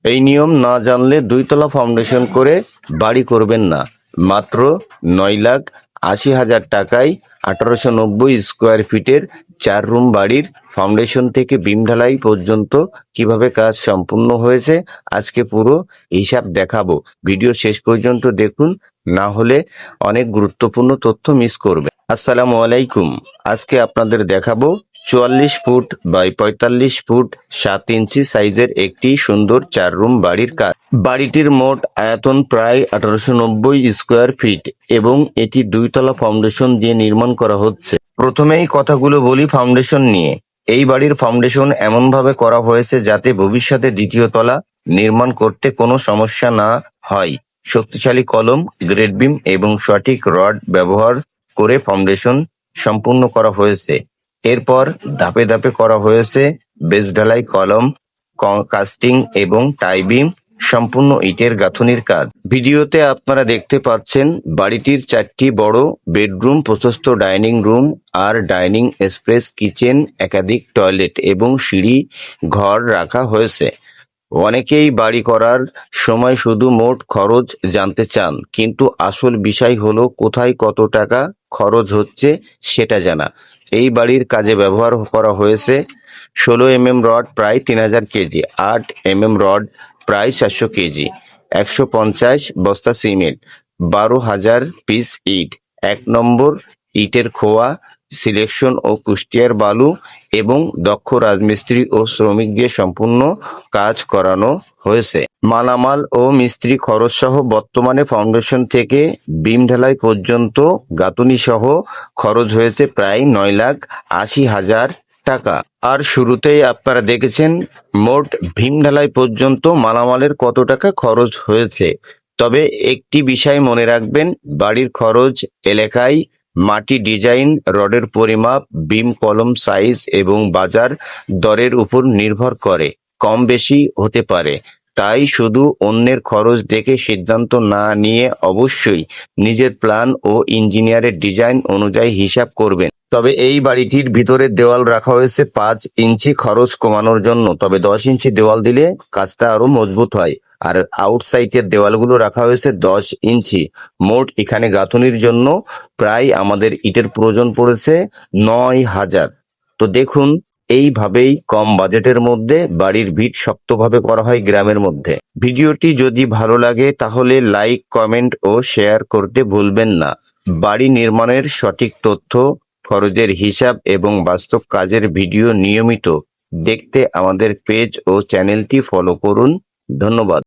এই নিয়ম না জানলে 2 তলা ফাউন্ডেশন করে বাড়ি করবেন না। মাত্র 9,80,000 টাকায় 1890 স্কোয়ার ফিটের 4 রুম বাড়ির ফাউন্ডেশন থেকে বিম ঢালাই পর্যন্ত কিভাবে কাজ সম্পূর্ণ হয়েছে আজকে পুরো হিসাব দেখাবো। ভিডিও শেষ পর্যন্ত দেখুন, না হলে অনেক গুরুত্বপূর্ণ তথ্য মিস করবেন। আসসালামু আলাইকুম। আজকে আপনাদের দেখাবো 44 ফুট বাই 45 ফুট 7 ইঞ্চি সাইজের একটি সুন্দর 4 রুম বাড়ির কাজ। বাড়িটির মোট আয়তন প্রায় 1890 স্কোয়ার ফিট এবং এটি 2 তলা ফাউন্ডেশন দিয়ে নির্মাণ করা হচ্ছে। প্রথমেই কথাগুলো বলি ফাউন্ডেশন নিয়ে। এই বাড়ির ফাউন্ডেশন এমনভাবে করা হয়েছে যাতে ভবিষ্যতে দ্বিতীয় তলা নির্মাণ করতে কোনো সমস্যা না হয়। শক্তিশালী কলম, গ্রেড বিম এবং সঠিক রড ব্যবহার করে ফাউন্ডেশন সম্পূর্ণ করা হয়েছে। এরপর ধাপে ধাপে করা হয়েছে বেস ঢালাই, কলম, কাস্টিং এবং টাই বিম, সম্পূর্ণ ইটের গাঁথুনির কাজ। ভিডিওতে আপনারা দেখতে পাচ্ছেন বাড়িটির 4টি বড় বেডরুম, প্রশস্ত ডাইনিং রুম আর ডাইনিং স্পেস, কিচেন, একাধিক টয়লেট এবং সিঁড়ি ঘর রাখা হয়েছে। অনেকেই বাড়ি করার সময় শুধু মোট খরচ জানতে চান, কিন্তু আসল বিষয় হলো কোথায় কত টাকা খরচ হচ্ছে সেটা জানা। এই বাড়ির কাজে ব্যবহার করা হয়েছে 16 রড প্রায় 3000 কেজি, 8 রড প্রায় 400 কেজি, 150 বস্তা সিমেন্ট, 12,000 পিস ইট, 1 নম্বর ইটের খোয়া, সিলেকশন ও কুষ্টিয়ার বালু এবং দক্ষ রাজমিস্ত্রি ও শ্রমিক দিয়ে সম্পূর্ণ কাজ করানো হয়েছে। মালামাল ও মিস্ত্রি খরচ সহ বর্তমানে ফাউন্ডেশন থেকে বিম ঢালাই পর্যন্ত গাঁথুনি সহ খরচ হয়েছে প্রায় 9,80,000 টাকা। আর শুরুতেই আপনারা দেখেছেন মোট ভীম ঢালাই পর্যন্ত মালামালের কত টাকা খরচ হয়েছে। তবে একটি বিষয় মনে রাখবেন, বাড়ির খরচ এলাকায় মাটি, ডিজাইন, রডের পরিমাপ, বিম, কলম সাইজ এবং বাজার দরের উপর নির্ভর করে, কম বেশি হতে পারে। তাই শুধু অন্যের খরচ দেখে সিদ্ধান্ত না নিয়ে অবশ্যই নিজের প্ল্যান ও ইঞ্জিনিয়ারের ডিজাইন অনুযায়ী হিসাব করবেন। তবে এই বাড়িটির ভিতরের দেওয়াল রাখা হয়েছে 5 ইঞ্চি খরচ কমানোর জন্য, তবে 10 ইঞ্চি দেওয়াল দিলে কাজটা আরো মজবুত হয়। আর আউটসাইডের দেওয়ালগুলো রাখা হয়েছে 10 ইঞ্চি। মোট এখানে গাঁথুনির জন্য প্রায় আমাদের ইটের প্রয়োজন পড়েছে 9,000। তো দেখুন, এইভাবেই কম বাজেটের মধ্যে বাড়ির ভিত শক্তভাবে করা হয় গ্রামের মধ্যে। ভিডিওটি যদি ভালো লাগে তাহলে লাইক, কমেন্ট ও শেয়ার করতে ভুলবেন না। বাড়ি নির্মাণের সঠিক তথ্য, খরচের হিসাব এবং বাস্তব কাজের ভিডিও নিয়মিত দেখতে আমাদের পেজ ও চ্যানেলটি ফলো করুন। ধন্যবাদ।